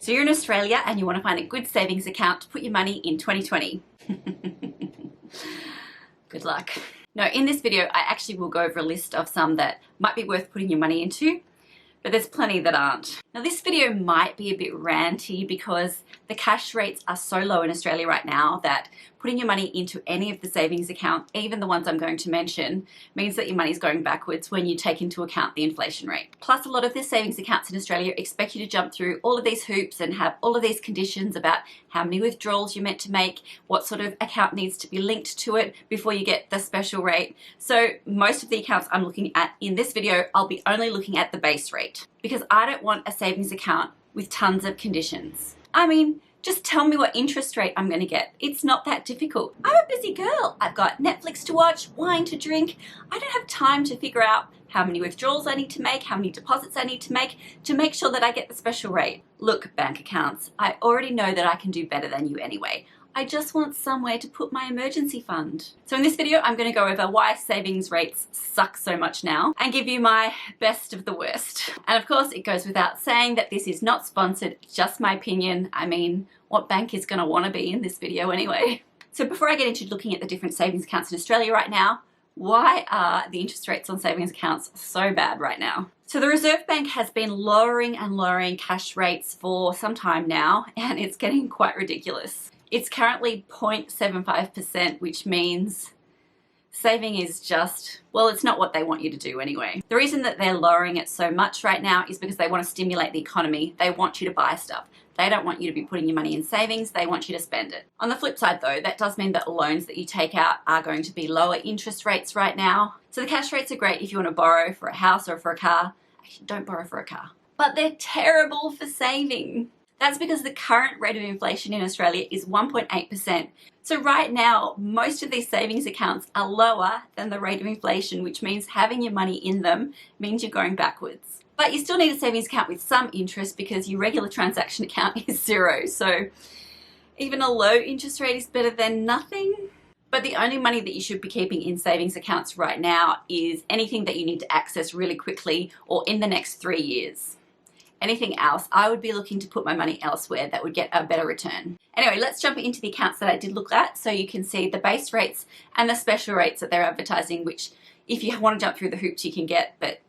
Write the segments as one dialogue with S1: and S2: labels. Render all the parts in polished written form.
S1: So you're in Australia and you want to find a good savings account to put your money in 2020. Good luck. No, in this video, I actually will go over a list of some that might be worth putting your money into, but there's plenty that aren't. Now this video might be a bit ranty because the cash rates are so low in Australia right now that putting your money into any of the savings accounts, even the ones I'm going to mention, means that your money's going backwards when you take into account the inflation rate. Plus a lot of the savings accounts in Australia expect you to jump through all of these hoops and have all of these conditions about how many withdrawals you're meant to make, what sort of account needs to be linked to it before you get the special rate. So most of the accounts I'm looking at in this video, I'll be only looking at the base rate because I don't want a savings account with tons of conditions. I mean, just tell me what interest rate I'm going to get. It's not that difficult. I'm a busy girl. I've got Netflix to watch, wine to drink. I don't have time to figure out how many withdrawals I need to make, how many deposits I need to make sure that I get the special rate. Look, bank accounts, I already know that I can do better than you anyway. I just want somewhere to put my emergency fund. So in this video, I'm going to go over why savings rates suck so much now and give you my best of the worst. And of course, it goes without saying that this is not sponsored, just my opinion. I mean, what bank is going to want to be in this video anyway? So before I get into looking at the different savings accounts in Australia right now, why are the interest rates on savings accounts so bad right now? So the Reserve Bank has been lowering and lowering cash rates for some time now, and it's getting quite ridiculous. It's currently 0.75%, which means saving is just, well, it's not what they want you to do anyway. The reason that they're lowering it so much right now is because they want to stimulate the economy. They want you to buy stuff. They don't want you to be putting your money in savings. They want you to spend it. On the flip side though, that does mean that loans that you take out are going to be lower interest rates right now. So the cash rates are great if you want to borrow for a house or for a car. Actually, don't borrow for a car. But they're terrible for saving. That's because the current rate of inflation in Australia is 1.8%. So right now, most of these savings accounts are lower than the rate of inflation, which means having your money in them means you're going backwards. But you still need a savings account with some interest because your regular transaction account is zero. So even a low interest rate is better than nothing. But the only money that you should be keeping in savings accounts right now is anything that you need to access really quickly or in the next 3 years. Anything else, I would be looking to put my money elsewhere that would get a better return. Anyway, let's jump into the accounts that I did look at so you can see the base rates and the special rates that they're advertising, which if you want to jump through the hoops you can get, but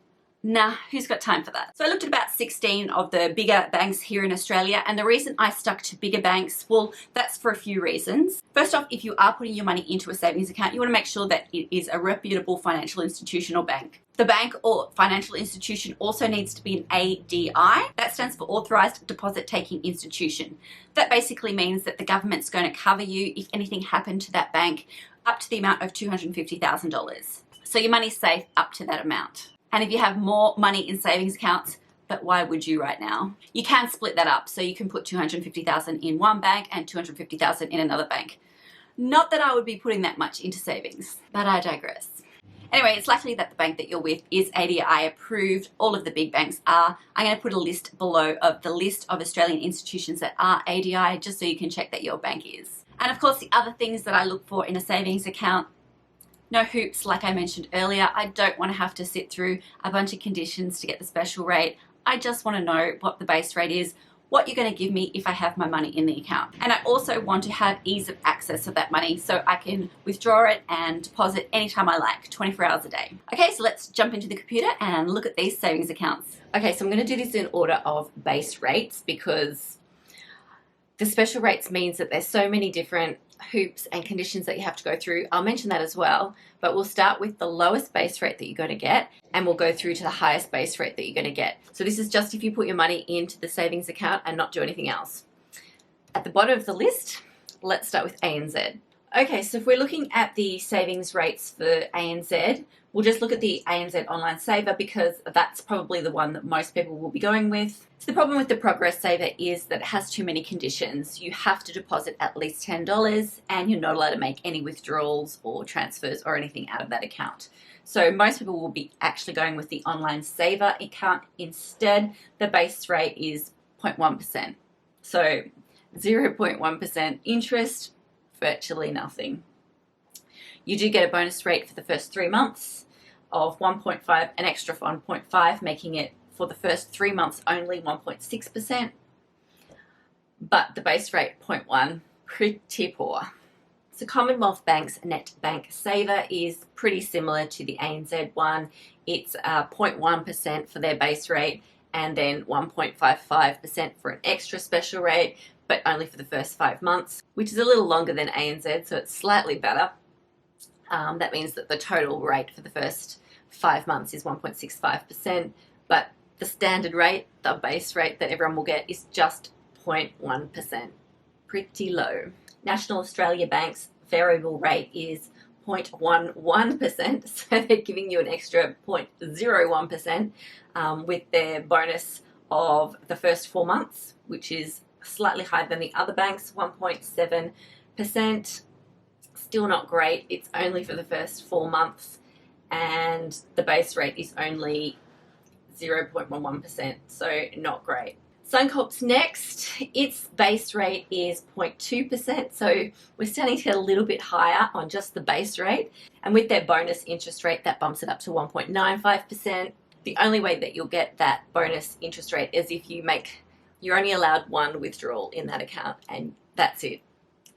S1: nah, who's got time for that? So I looked at about 16 of the bigger banks here in Australia, and the reason I stuck to bigger banks, well, that's for a few reasons. First off, if you are putting your money into a savings account, you want to make sure that it is a reputable financial institution or bank. The bank or financial institution also needs to be an ADI. That stands for Authorised Deposit Taking Institution. That basically means that the government's going to cover you if anything happened to that bank up to the amount of $250,000. So your money's safe up to that amount. And if you have more money in savings accounts, but why would you right now? You can split that up. So you can put $250,000 in one bank and $250,000 in another bank. Not that I would be putting that much into savings, but I digress. Anyway, it's likely that the bank that you're with is ADI approved. All of the big banks are. I'm going to put a list below of the list of Australian institutions that are ADI just so you can check that your bank is. And of course, the other things that I look for in a savings account, no hoops, like I mentioned earlier. I don't want to have to sit through a bunch of conditions to get the special rate. I just want to know what the base rate is, what you're going to give me if I have my money in the account. And I also want to have ease of access of that money so I can withdraw it and deposit anytime I like, 24 hours a day. Okay, so let's jump into the computer and look at these savings accounts. Okay, so I'm going to do this in order of base rates because the special rates means that there's so many different hoops and conditions that you have to go through. I'll mention that as well, but we'll start with the lowest base rate that you're going to get and we'll go through to the highest base rate that you're going to get. So this is just if you put your money into the savings account and not do anything else. At the bottom of the list, let's start with ANZ. Okay, so if we're looking at the savings rates for ANZ, we'll just look at the ANZ Online Saver because that's probably the one that most people will be going with. So the problem with the Progress Saver is that it has too many conditions. You have to deposit at least $10 and you're not allowed to make any withdrawals or transfers or anything out of that account. So most people will be actually going with the Online Saver account instead. The base rate is 0.1%. So 0.1% interest, virtually nothing. You do get a bonus rate for the first 3 months of 1.5, an extra of 1.5, making it for the first 3 months only 1.6%. but the base rate 0.1, pretty poor. So Commonwealth Bank's net bank saver is pretty similar to the ANZ one. It's 0.1% for their base rate and then 1.55% for an extra special rate, but only for the first 5 months, which is a little longer than ANZ, so it's slightly better. That means that the total rate for the first 5 months is 1.65%, but the standard rate, the base rate that everyone will get, is just 0.1%. Pretty low. National Australia Bank's variable rate is 0.11%, so they're giving you an extra 0.01% with their bonus of the first 4 months, which is slightly higher than the other banks, 1.7%. Still not great. It's only for the first 4 months, and the base rate is only 0.11%, so not great. Suncorp's next. Its base rate is 0.2%, so we're starting to get a little bit higher on just the base rate, and with their bonus interest rate, that bumps it up to 1.95%. The only way that you'll get that bonus interest rate is if you're only allowed one withdrawal in that account, and that's it.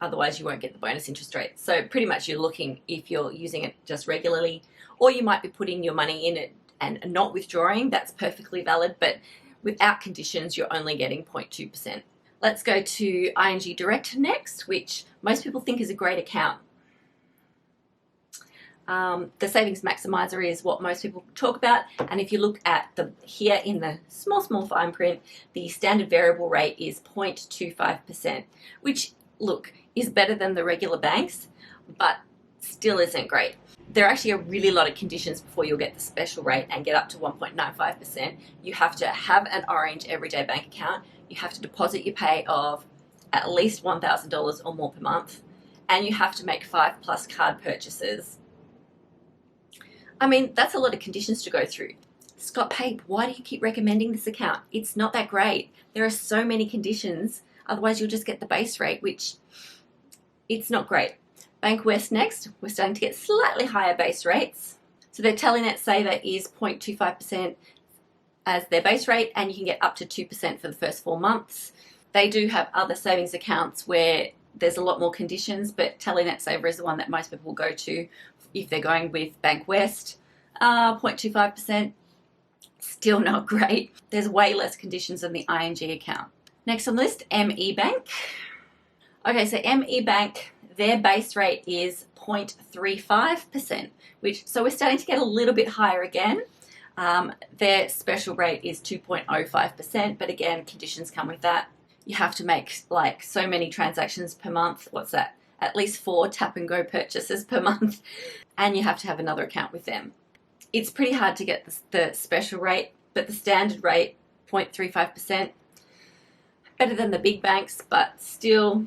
S1: Otherwise, you won't get the bonus interest rate. So pretty much you're looking if you're using it just regularly, or you might be putting your money in it and not withdrawing. That's perfectly valid, but without conditions, you're only getting 0.2%. Let's go to ING Direct next, which most people think is a great account. The savings maximizer is what most people talk about, and if you look at here in the small fine print, the standard variable rate is 0.25%, which, look, is better than the regular banks, but still isn't great. There are actually a really lot of conditions before you'll get the special rate and get up to 1.95%. You have to have an Orange Everyday Bank account. You have to deposit your pay of at least $1,000 or more per month, and you have to make 5+ card purchases. I mean, that's a lot of conditions to go through. Scott Pape, why do you keep recommending this account? It's not that great. There are so many conditions. Otherwise, you'll just get the base rate, which it's not great. Bankwest next. We're starting to get slightly higher base rates. So their Telenet Saver is 0.25% as their base rate, and you can get up to 2% for the first 4 months. They do have other savings accounts where there's a lot more conditions, but Telenet Saver is the one that most people will go to if they're going with Bankwest. 0.25%, still not great. There's way less conditions than the ING account. Next on the list, ME Bank. Okay, so ME Bank, their base rate is 0.35%, so we're starting to get a little bit higher again. Their special rate is 2.05%, but again, conditions come with that. You have to make like so many transactions per month. What's that? At least 4 tap and go purchases per month, and you have to have another account with them. It's pretty hard to get the special rate, but the standard rate, 0.35%, better than the big banks, but still,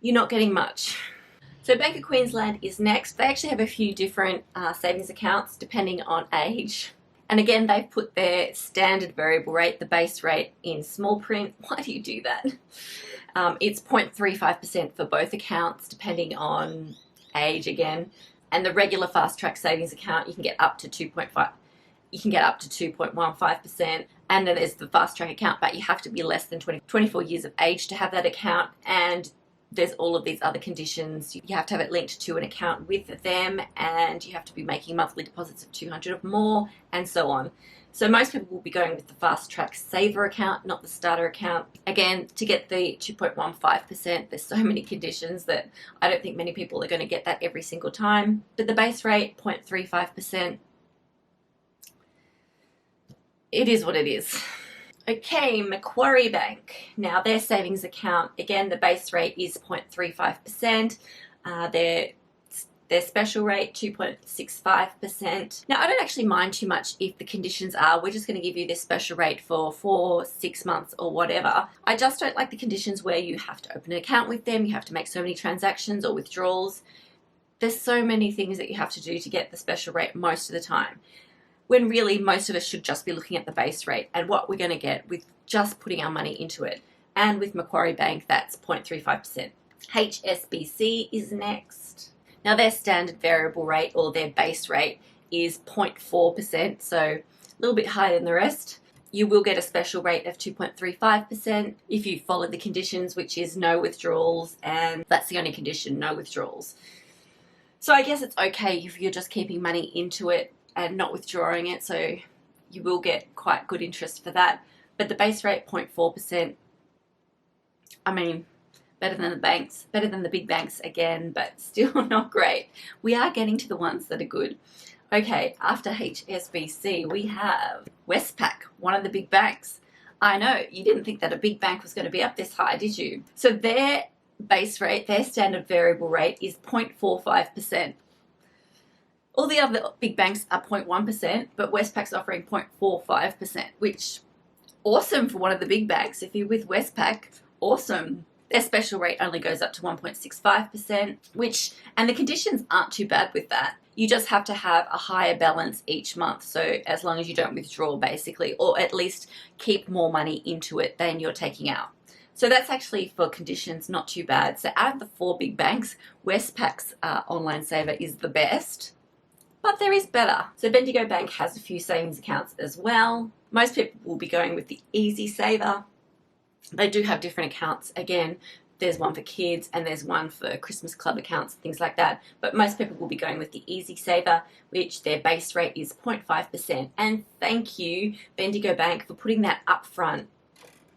S1: you're not getting much. So Bank of Queensland is next. They actually have a few different savings accounts depending on age. And again, they've put their standard variable rate, the base rate, in small print. Why do you do that? It's 0.35% for both accounts depending on age again. And the regular fast track savings account, you can get up to 2.5. You can get up to 2.15%. And then there's the fast track account, but you have to be less than 24 years of age to have that account. And there's all of these other conditions. You have to have it linked to an account with them, and you have to be making monthly deposits of $200 or more, and so on. So most people will be going with the fast track saver account, not the starter account. Again, to get the 2.15%, there's so many conditions that I don't think many people are going to get that every single time. But the base rate, 0.35%, it is what it is. Okay, Macquarie Bank. Now their savings account, again, the base rate is 0.35%. Their special rate, 2.65%. Now I don't actually mind too much if the conditions are, we're just going to give you this special rate for 4, 6 months or whatever. I just don't like the conditions where you have to open an account with them, you have to make so many transactions or withdrawals. There's so many things that you have to do to get the special rate most of the time, when really most of us should just be looking at the base rate and what we're going to get with just putting our money into it. And with Macquarie Bank, that's 0.35%. HSBC is next. Now their standard variable rate, or their base rate, is 0.4%, so a little bit higher than the rest. You will get a special rate of 2.35% if you follow the conditions, which is no withdrawals, and that's the only condition, no withdrawals. So I guess it's okay if you're just keeping money into it and not withdrawing it, so you will get quite good interest for that. But the base rate, 0.4%, I mean, better than the banks, better than the big banks again, but still not great. We are getting to the ones that are good. Okay, after HSBC, we have Westpac, one of the big banks. I know, you didn't think that a big bank was going to be up this high, did you? So their base rate, their standard variable rate is 0.45%. All the other big banks are 0.1%, but Westpac's offering 0.45%, which awesome for one of the big banks. If you're with Westpac, awesome. Their special rate only goes up to 1.65%, and the conditions aren't too bad with that. You just have to have a higher balance each month. So as long as you don't withdraw basically, or at least keep more money into it than you're taking out. So that's actually for conditions not too bad. So out of the 4 big banks, Westpac's online saver is the best, but there is better. So Bendigo Bank has a few savings accounts as well. Most people will be going with the Easy Saver. They do have different accounts. Again, there's one for kids and there's one for Christmas club accounts and things like that. But most people will be going with the Easy Saver, which their base rate is 0.5%. And thank you, Bendigo Bank, for putting that up front.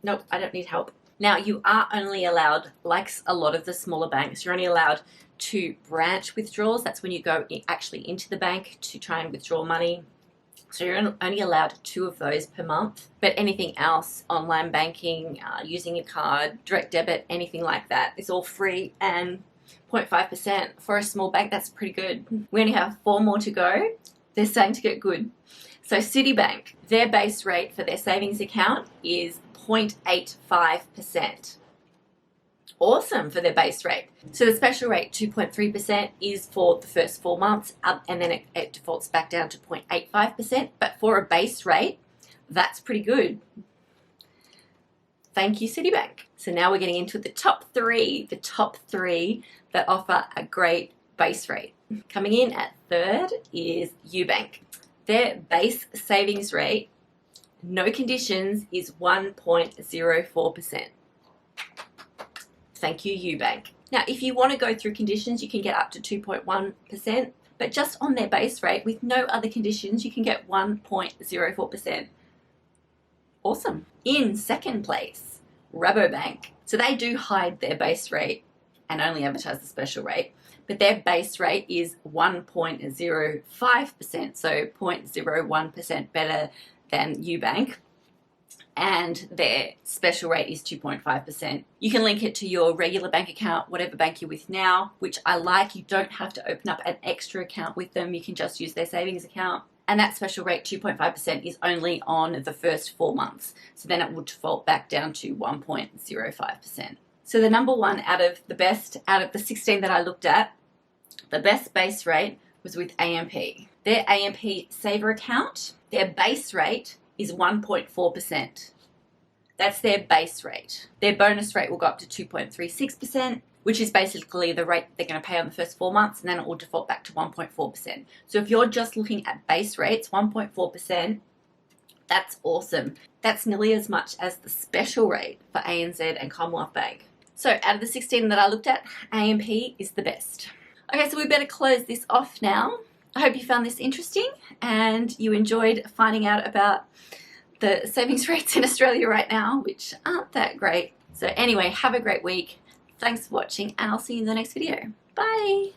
S1: Nope, I don't need help. Now, you are only allowed, like a lot of the smaller banks, you're only allowed 2 branch withdrawals. That's when you go actually into the bank to try and withdraw money. So you're only allowed 2 of those per month. But anything else, online banking, using your card, direct debit, anything like that, it's all free, and 0.5% for a small bank, that's pretty good. We only have 4 more to go. They're starting to get good. So Citibank, their base rate for their savings account is 0.85%. Awesome for their base rate. So the special rate, 2.3%, is for the first 4 months, and then it defaults back down to 0.85%. But for a base rate, that's pretty good. Thank you, Citibank. So now we're getting into the top 3 that offer a great base rate. Coming in at 3rd is UBank. Their base savings rate, no conditions, is 1.04%. Thank you, UBank. Now, if you want to go through conditions, you can get up to 2.1%, but just on their base rate, with no other conditions, you can get 1.04%. Awesome. In 2nd place, Rabobank. So they do hide their base rate and only advertise the special rate, but their base rate is 1.05%, so 0.01% better than UBank. And their special rate is 2.5%. You can link it to your regular bank account, whatever bank you're with now, which I like. You don't have to open up an extra account with them. You can just use their savings account. And that special rate, 2.5%, is only on the first 4 months. So then it will default back down to 1.05%. So the number 1 out of the 16 that I looked at, the best base rate was with AMP. Their AMP saver account, their base rate is 1.4%. That's their base rate. Their bonus rate will go up to 2.36%, which is basically the rate they're going to pay on the first 4 months, and then it will default back to 1.4%. So if you're just looking at base rates, 1.4%, that's awesome. That's nearly as much as the special rate for ANZ and Commonwealth Bank. So out of the 16 that I looked at, AMP is the best. Okay, so we better close this off now. I hope you found this interesting and you enjoyed finding out about the savings rates in Australia right now, which aren't that great. So anyway, have a great week. Thanks for watching, and I'll see you in the next video. Bye.